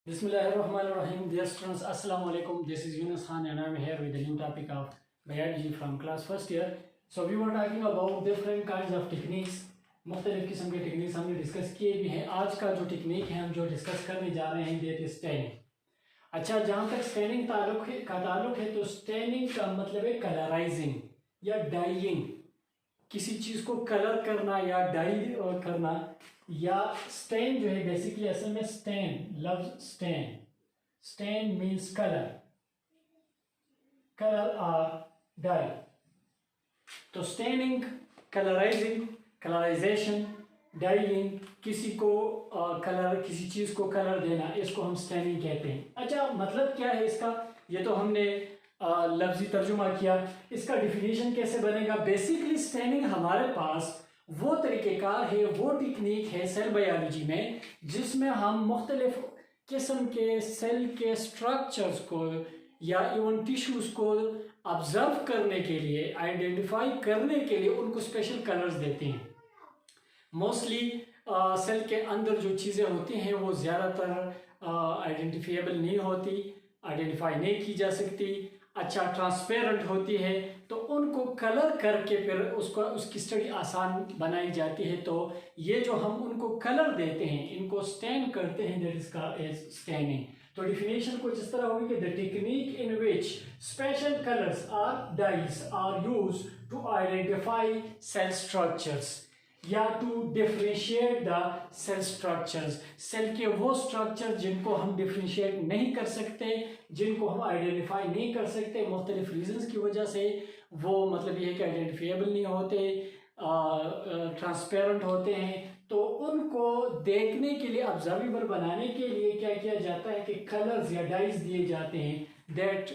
Bismillahirrahmanirrahim. Dear students, Assalamu alaikum. This is Yunus Khan and I'm here with a new topic of biology from class first year. So we were talking about different kinds of techniques. मुख्तलिफ किस्म के techniques हमने discuss किए भी हैं. आज का जो टेक्निक है हम जो डिस्कस करने जा रहे हैं दैट इज स्टैनिंग. अच्छा, जहाँ तक स्टैनिंग ताल्लुक है तो स्टैनिंग का मतलब है कलराइजिंग या डाइइंग. किसी चीज़ को कलर करना या डाई करना. या स्टैन जो है बेसिकली असल में स्टैन लफ्ज स्टैन मीन्स कलर और डाई. तो स्टैनिंग, कलराइजेशन, डाइइंग, किसी को कलर, किसी चीज़ को कलर देना, इसको हम स्टैनिंग कहते हैं. अच्छा, मतलब क्या है इसका, ये तो हमने लफ्जी तर्जुमा किया. इसका डिफिनीशन कैसे बनेगा? बेसिकली स्टैनिंग हमारे पास वो तरीक़ेकार है, वो टेक्निक है सेल बायोलॉजी में जिसमें हम मुख्तलिफ किस्म के सेल के स्ट्रक्चर्स को या इवन टिश्यूज़ को ऑब्जर्व करने के लिए, आइडेंटिफाई करने के लिए उनको स्पेशल कलर्स देते हैं. मोस्टली सेल के अंदर जो चीज़ें होती हैं वो ज़्यादातर आइडेंटिफाइबल नहीं होती, आइडेंटिफाई नहीं की जा सकती. अच्छा, ट्रांसपेरेंट होती है तो उनको कलर करके फिर उसकी स्टडी आसान बनाई जाती है. तो ये जो हम उनको कलर देते हैं, इनको स्टैन करते हैं, दैट इज स्टैनिंग. तो डिफिनेशन कुछ इस तरह होगी कि the technique in which special colours और dyes are used to identify cell structures या to differentiate the cell structures. Cell के वो स्ट्रक्चर जिनको हम डिफ्रेंशिएट नहीं कर सकते, जिनको हम आइडेंटिफाई नहीं कर सकते मुख्तलिफ रीजंस की वजह से, वो मतलब ये है कि आइडेंटिफाइबल नहीं होते, ट्रांसपेरेंट होते हैं. तो उनको देखने के लिए, ऑब्जर्वेबल बनाने के लिए क्या किया जाता है कि कलर्स या डाइज दिए जाते हैं. That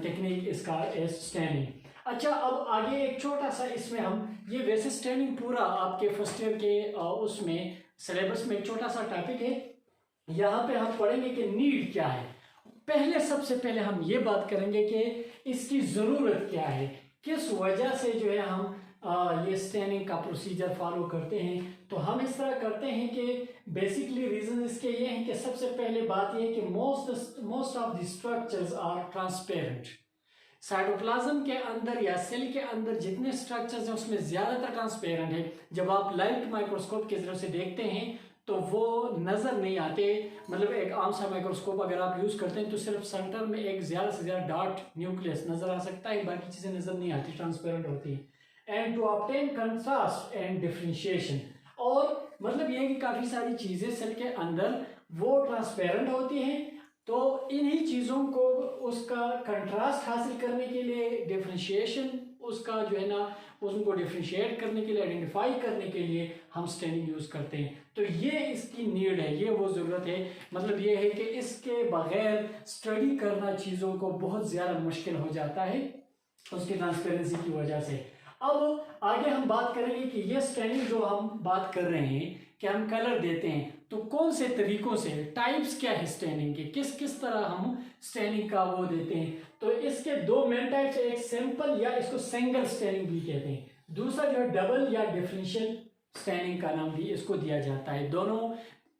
technique is called staining. अच्छा, अब आगे एक छोटा सा इसमें हम ये वैसे स्टैनिंग पूरा आपके फर्स्ट ईयर के उसमें सिलेबस में एक छोटा सा टॉपिक है. यहाँ पे हम पढ़ेंगे कि नीड क्या है. सबसे पहले हम ये बात करेंगे कि इसकी ज़रूरत क्या है, किस वजह से जो है हम ये स्टैनिंग का प्रोसीजर फॉलो करते हैं. तो हम इस तरह करते हैं कि बेसिकली रीज़न इसके ये हैं कि सबसे पहले बात ये है कि most of the structures are transparent. Cytoplasm के अंदर या सेल के अंदर जितने स्ट्रक्चर्स हैं उसमें ज़्यादातर ट्रांसपेरेंट है. जब आप लाइट माइक्रोस्कोप की तरफ से देखते हैं तो वो नज़र नहीं आते. मतलब एक आम सा माइक्रोस्कोप अगर आप यूज़ करते हैं तो सिर्फ सेंटर में एक ज़्यादा से ज़्यादा डार्क न्यूक्लियस नज़र आ सकता है, बाकी चीज़ें नज़र नहीं आती, ट्रांसपेरेंट होती हैं. And to obtain contrast and differentiation, और मतलब ये है कि काफ़ी सारी चीज़ें सेल के अंदर वो ट्रांसपेरेंट होती हैं. तो इन्हीं चीज़ों को उसका कंट्रास्ट हासिल करने के लिए, डिफ्रेंशिएशन उसका जो है ना, उनको डिफ्रेंशिएट करने के लिए, आइडेंटिफाई करने के लिए हम स्टैनिंग यूज़ करते हैं. तो ये इसकी नीड है, ये वो ज़रूरत है. मतलब ये है कि इसके बगैर स्टडी करना चीज़ों को बहुत ज़्यादा मुश्किल हो जाता है उसकी ट्रांसपेरेंसी की वजह से. अब आगे हम बात करेंगे कि ये स्टैनिंग जो हम बात कर रहे हैं कि हम कलर देते हैं, तो कौन से तरीकों से, टाइप्स क्या है स्टैनिंग के, किस किस तरह हम स्टैनिंग का वो देते हैं. तो इसके दो मेन टाइप्स, एक सिंपल या इसको सिंगल स्टैनिंग भी कहते हैं, दूसरा जो है डबल या डिफरेंशियल स्टैनिंग का नाम भी इसको दिया जाता है. दोनों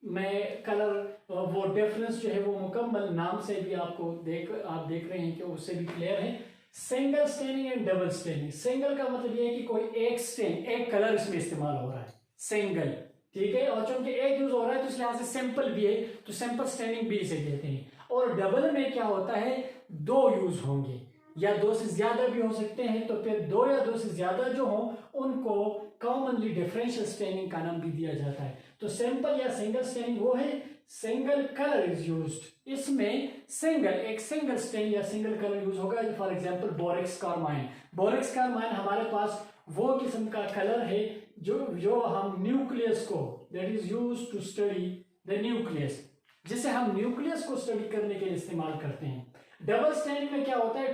में कलर वो डिफरेंस जो है वो मुकम्मल नाम से भी आपको आप देख रहे हैं कि उससे भी क्लियर है. Single staining and double staining. Single का मतलब ये है कि कोई एक स्टैन, एक कलर इसमें इस्तेमाल हो रहा है, सिंगल, ठीक है. और चूंकि एक यूज हो रहा है तो इसलिए से सिंपल भी है, तो सिंपल स्टैनिंग भी इसे कहते हैं. और डबल में क्या होता है, दो यूज होंगे या दो से ज्यादा भी हो सकते हैं. तो फिर दो या दो से ज्यादा जो हो उनको कॉमनली डिफरेंशियल स्टैनिंग का नाम भी दिया जाता है. तो सिंपल या सिंगल स्टैनिंग वो है, सिंगल कलर इज यूज्ड. इसमें एक सिंगल स्टेन या सिंगल कलर यूज होगा. For example borax carmine. Borax carmine हमारे पास वो किस्म का कलर है जो हम न्यूक्लियस को, that is used to study the nucleus, जिसे हम न्यूक्लियस को स्टडी करने के लिए इस्तेमाल करते हैं. डबल स्टैनिंग में क्या होता है,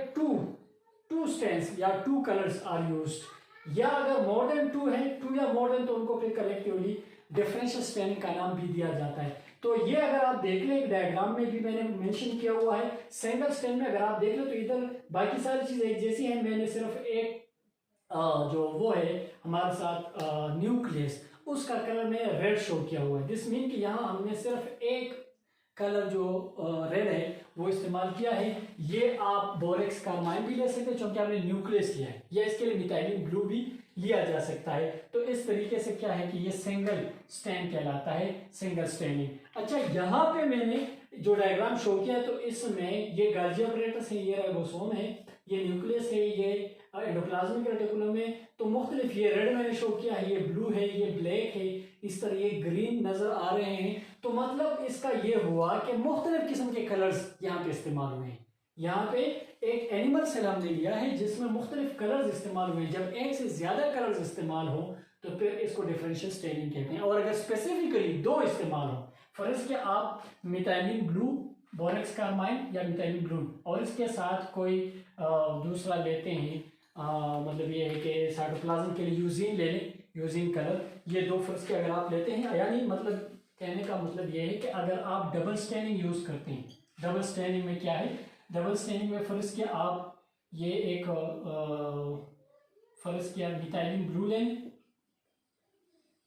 टू स्टेन्स या टू कलर्स आर यूज्ड. या अगर मोर देन टू है, टू या मोर देन, तो उनको फिर कलेक्टिवली डिफरेंशियल स्टैनिंग का नाम भी दिया जाता है. तो ये अगर आप देख लें, एक डायग्राम में भी मैंने मेंशन किया हुआ है. सिंगल स्टैन में अगर आप देख लें तो इधर बाकी सारी चीजें एक जैसी हैं, मैंने सिर्फ एक जो वो है हमारे साथ न्यूक्लियस, उसका कलर में रेड शो किया हुआ है. दिस मीन कि यहाँ हमने सिर्फ एक कलर जो रेड है वो इस्तेमाल किया है। ये आप बोरेक्स कार्बाइन भी ले सकते हैं क्योंकि आपने न्यूक्लियस लिया है, या इसके लिए मिथाइलिन ब्लू भी लिया जा सकता है। तो इस तरीके से क्या है कि ये सिंगल स्टैंड कहलाता है, सिंगल स्टैंडिंग। अच्छा, यहाँ पे मैंने जो डायग्राम शो किया है तो इसमें ये गाल्गी अपरेटस है, ये राइबोसोम है, ये न्यूक्लियस है, ये एंडोप्लाज्मिक रेटिकुलम है। तो मुख्तलिफ, ये रेड मैंने शो किया है, ये ब्लू है, ये ब्लैक है, इस तरह ये ग्रीन नजर आ रहे हैं। तो मतलब इसका ये हुआ कि मुख्तलिफ किस्म के कलर्स यहाँ पे इस्तेमाल हुए हैं। यहाँ पे एक एनिमल सेल हमने लिया है जिसमें मुख्तलिफ कलर्स इस्तेमाल हुए हैं। जब एक से ज्यादा कलर्स इस्तेमाल हो तो फिर इसको डिफरेंशियल स्टेनिंग कहते हैं। और अगर स्पेसिफिकली दो इस्तेमाल हो, फर्ज के आप मिथाइलिन ब्लू बोरेक्स कार्बाइन या मिथाइलिन ब्लू और इसके साथ कोई दूसरा लेते हैं, मतलब ये है कि साइटोप्लाज्म के लिए यूजीन ले लें, यूजीन कलर, ये दो फर्ज के अगर आप लेते हैं, यानी मतलब कहने का मतलब ये है कि अगर आप डबल स्टैनिंग यूज करते हैं, डबल स्टैनिंग में क्या है, डबल स्टैनिंग में फर्ज के आप ये एक फर्ज किया मिथाइलिन ब्लू लें,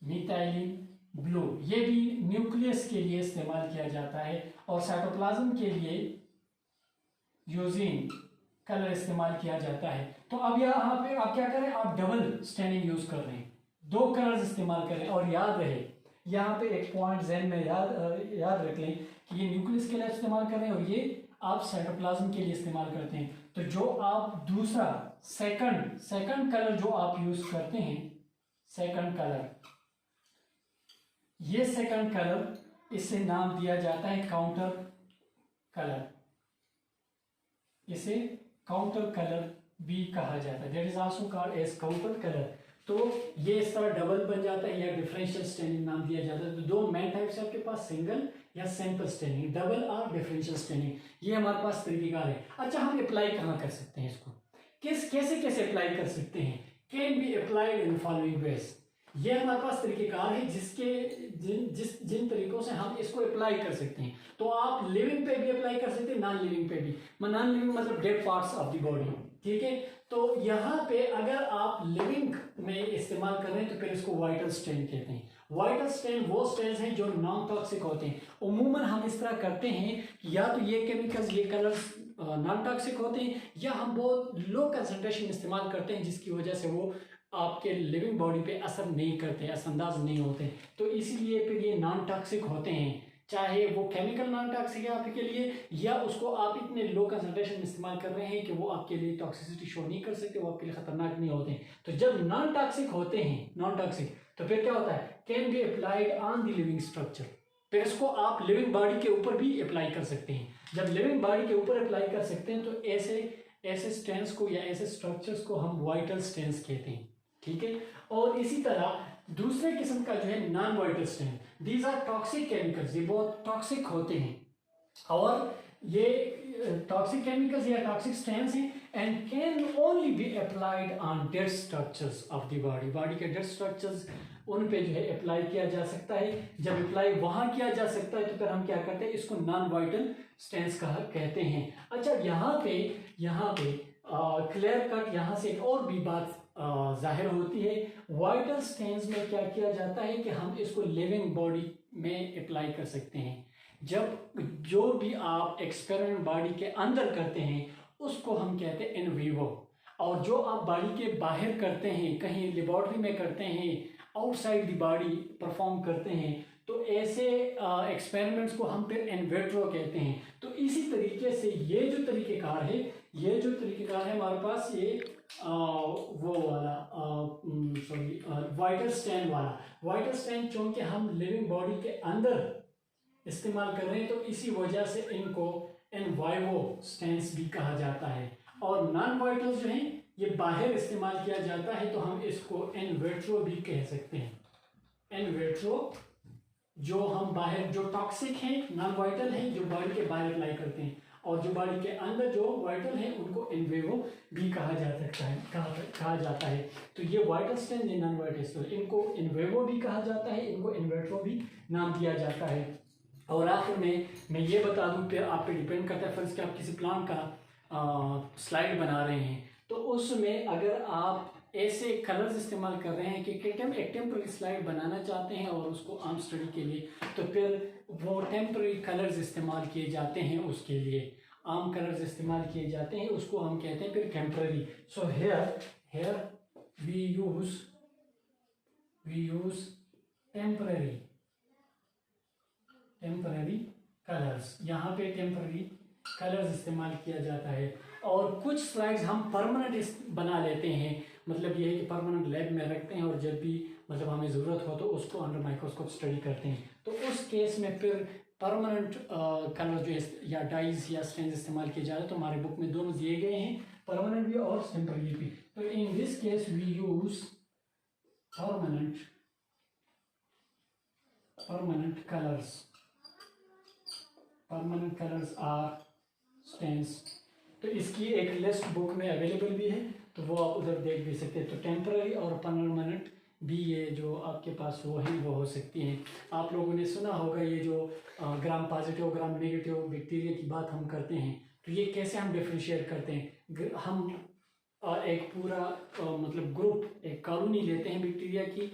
मिथाइलिन ब्लू, ये भी न्यूक्लियस के लिए इस्तेमाल किया जाता है, और साइटोप्लाज्म के लिए यूजिन कलर इस्तेमाल किया जाता है। तो अब यहाँ पे आप क्या करें, आप डबल स्टैनिंग यूज कर रहे हैं, दो कलर्स इस्तेमाल करें। और याद रहे, यहाँ पे एक पॉइंट ज़हन में याद रख लें कि ये न्यूक्लियस के लिए इस्तेमाल कर रहे हैं और ये आप साइटोप्लाज्म के लिए इस्तेमाल करते हैं। तो जो आप दूसरा सेकंड कलर जो आप यूज करते हैं, सेकंड कलर, ये सेकंड कलर, इसे नाम दिया जाता है काउंटर कलर, इसे काउंटर कलर भी कहा जाता है, that is also called as counter colour. तो ये इस तरह डबल बन जाता है या डिफरेंशियल स्टेनिंग नाम दिया जाता है। तो दो मेन टाइप्स है आपके पास, सिंगल या सैंपल स्टेनिंग, डबल और डिफरेंशियल स्टेनिंग, ये हमारे पास तरीकेकार है। अच्छा, हम अप्लाई कहाँ कर सकते हैं इसको, कैसे अप्लाई कर सकते हैं, can be applied in following veg. ये हमारे पास तरीकेकार है जिन तरीकों से हम इसको अप्लाई कर सकते हैं। तो आप लिविंग पे भी अप्लाई कर सकते हैं, नॉन लिविंग पे भी। नॉन लिविंग मतलब dead parts of the body, ठीक है। तो यहाँ पे अगर आप लिविंग में इस्तेमाल कर रहे हैं तो फिर इसको वाइटल स्टेन कहते हैं। वाइटल स्टेन वो स्टेन्स हैं जो नॉन टॉक्सिक होते हैं। उमूमन हम इस तरह करते हैं कि या तो ये केमिकल्स, ये कलर्स नॉन टॉक्सिक होते हैं, या हम बहुत लो कंसंट्रेशन इस्तेमाल करते हैं जिसकी वजह से वो आपके लिविंग बॉडी पे असर नहीं करते, असरअंदाज नहीं होते। तो इसीलिए फिर ये नॉन टॉक्सिक होते हैं, चाहे वो केमिकल नॉन टॉक्सिक है आपके लिए, या उसको आप इतने लो कंसंट्रेशन में इस्तेमाल कर रहे हैं कि वो आपके लिए टॉक्सिसिटी शो नहीं कर सकते, वो आपके लिए खतरनाक नहीं होते। तो जब नॉन टॉक्सिक होते हैं, नॉन टॉक्सिक, तो फिर क्या होता है, can be applied on the living structure. फिर इसको आप लिविंग बॉडी के ऊपर भी अप्लाई कर सकते हैं। जब लिविंग बॉडी के ऊपर अप्लाई कर सकते हैं तो ऐसे स्टेन्स को या ऐसे स्ट्रक्चर्स को हम वाइटल स्टेन्स कहते हैं, ठीक है। और इसी तरह दूसरे किस्म का जो है non vital stain, these are toxic chemicals, ये बहुत टॉक्सिक होते हैं, और ये टॉक्सिक केमिकल्स या टॉक्सिक स्टेन्स हैं, and can only be applied on dead structures of the body. Body के डेड स्ट्रक्चर्स उन पे जो है अप्लाई किया जा सकता है। जब अप्लाई वहां किया जा सकता है तो फिर हम क्या करते हैं, इसको नॉन वाइटल स्टेन्स कहते हैं। अच्छा, यहाँ पे क्लियर कट यहाँ से एक और भी बात जाहिर होती है। वाइटल स्टेन्स में क्या किया जाता है कि हम इसको लिविंग बॉडी में अप्लाई कर सकते हैं। जब जो भी आप एक्सपेरिमेंट बॉडी के अंदर करते हैं उसको हम कहते हैं इन विवो, और जो आप बॉडी के बाहर करते हैं, कहीं लेबोरेटरी में करते हैं, आउटसाइड द बॉडी परफॉर्म करते हैं, तो ऐसे एक्सपेरिमेंट्स को हम फिर इन विट्रो कहते हैं। तो इसी तरीके से ये जो तरीकेकार है हमारे पास, ये वो वाला वाइटल स्टेन चूंकि हम लिविंग बॉडी के अंदर इस्तेमाल कर रहे हैं तो इसी वजह से इनको इन वाइवो स्टेन्स भी कहा जाता है। और नॉन वाइटल्स जो हैं ये बाहर इस्तेमाल किया जाता है तो हम इसको इन विट्रो भी कह सकते हैं। इन विट्रो जो हम बाहर, जो टॉक्सिक हैं, नॉन वाइटल हैं, जो बॉडी के बाहर अप्लाई करते हैं, और जो बॉडी के अंदर जो वाइटल हैं उनको इन विवो भी कहा जाता है। तो ये वाइटल स्टेन, ये नॉन वाइटल स्टेन, इनको इन विवो भी कहा जाता है, इनको इन विट्रो भी नाम दिया जाता है। और आखिर में मैं ये बता दूं, फिर आप पे डिपेंड करता है, फर्ज कि आप किसी प्लांट का स्लाइड बना रहे हैं तो उसमें अगर आप ऐसे कलर्स इस्तेमाल कर रहे हैं कि एक टेम्पररी स्लाइड बनाना चाहते हैं और उसको आम स्टडी के लिए, तो फिर वो टेम्पररी कलर्स इस्तेमाल किए जाते हैं उसके लिए, आम कलर्स इस्तेमाल किए जाते हैं, उसको हम कहते हैं फिर temporary. So here we use temporary colours, यहाँ पे टेम्पररी कलर्स इस्तेमाल किया जाता है। और कुछ स्लाइड्स हम परमानेंट बना लेते हैं, मतलब ये है कि परमानेंट लैब में रखते हैं और जब भी मतलब हमें ज़रूरत हो तो उसको अंडर माइक्रोस्कोप स्टडी करते हैं। तो उस केस में फिर परमानेंट कलर जो है या डाइज या स्टेन्स इस्तेमाल किए जा रहे हैं। तो हमारे बुक में दोनों दिए गए हैं, परमानेंट भी और टेम्पररी भी। तो in this case we use permanent colours or stains. तो इसकी एक लिस्ट बुक में अवेलेबल भी है, तो वो आप उधर देख भी सकते हैं। तो टेम्पररी और परमानेंट भी ये जो आपके पास वो हैं वो हो सकती हैं। आप लोगों ने सुना होगा ये जो gram positive gram negative bacteria की बात हम करते हैं, तो ये कैसे हम डिफ्रेंशिएट करते हैं। हम एक पूरा मतलब ग्रुप, एक कॉलोनी लेते हैं बैक्टीरिया की,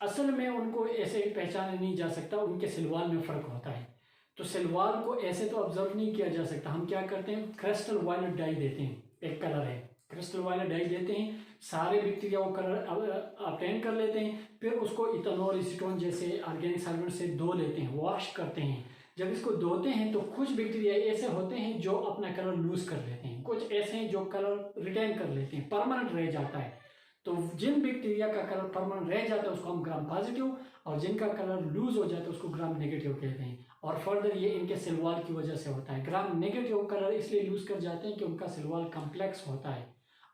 असल में उनको ऐसे पहचाना नहीं जा सकता, उनके सिलवाल में फ़र्क होता है। तो सिलवाल को ऐसे तो ऑब्जर्व नहीं किया जा सकता। हम क्या करते हैं, क्रिस्टल वायलेट डाई देते हैं, एक कलर है, क्रिस्टल वायलेट डाई देते हैं, सारे बैक्टीरिया वो कलर अटेंड कर लेते हैं, फिर उसको इथेनॉल एसीटोन जैसे ऑर्गेनिक सॉल्वेंट से धो लेते हैं, वॉश करते हैं। जब इसको धोते हैं तो कुछ बैक्टीरिया ऐसे होते हैं जो अपना कलर लूज कर लेते हैं, कुछ ऐसे हैं जो कलर रिटेन कर लेते हैं, परमानेंट रह जाता है। तो जिन बैक्टीरिया का कलर परमानेंट रह जाता है उसको हम ग्राम पॉजिटिव, और जिनका कलर लूज हो जाता है उसको ग्राम नेगेटिव कहते हैं। और फर्दर ये इनके सिलवाल की वजह से होता है। ग्राम नेगेटिव कलर इसलिए लूज कर जाते हैं कि उनका सिलवाल कम्प्लेक्स होता है,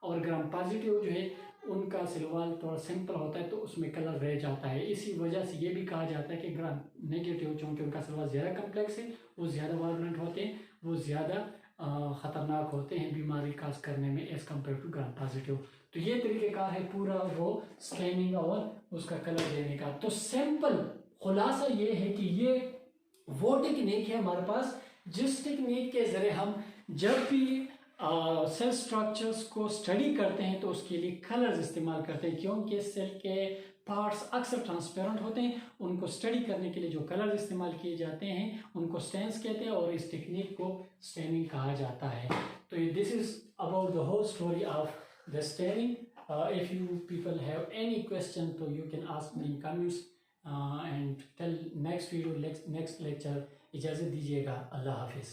और ग्राम पॉजिटिव जो है उनका सिलवाल थोड़ा सिंपल होता है, तो उसमें कलर रह जाता है। इसी वजह से ये भी कहा जाता है कि ग्राम नेगेटिव चूँकि उनका सिलवाल ज़्यादा कम्प्लेक्स है, वो ज़्यादा वायलेंट होते हैं, वो ज़्यादा ख़तरनाक होते हैं बीमारी काज करने में as compare to gram positive. तो ये तरीक़ेकार है पूरा वो स्कैनिंग और उसका कलर देने का। तो सिंपल खुलासा ये है कि ये वो टेक्निक है हमारे पास जिस टेक्निक के ज़रिए हम जब भी सेल स्ट्रक्चर्स को स्टडी करते हैं तो उसके लिए कलर्स इस्तेमाल करते हैं, क्योंकि सेल के पार्ट्स अक्सर ट्रांसपेरेंट होते हैं। उनको स्टडी करने के लिए जो कलर्स इस्तेमाल किए जाते हैं उनको स्टेन्स कहते हैं, और इस टेक्निक को स्टेनिंग कहा जाता है। तो this is about the whole story of the staining. If you people have any question, so you can ask me in comments, and till next video, next lecture, इजाज़त दीजिएगा। अल्लाह हाफिज़।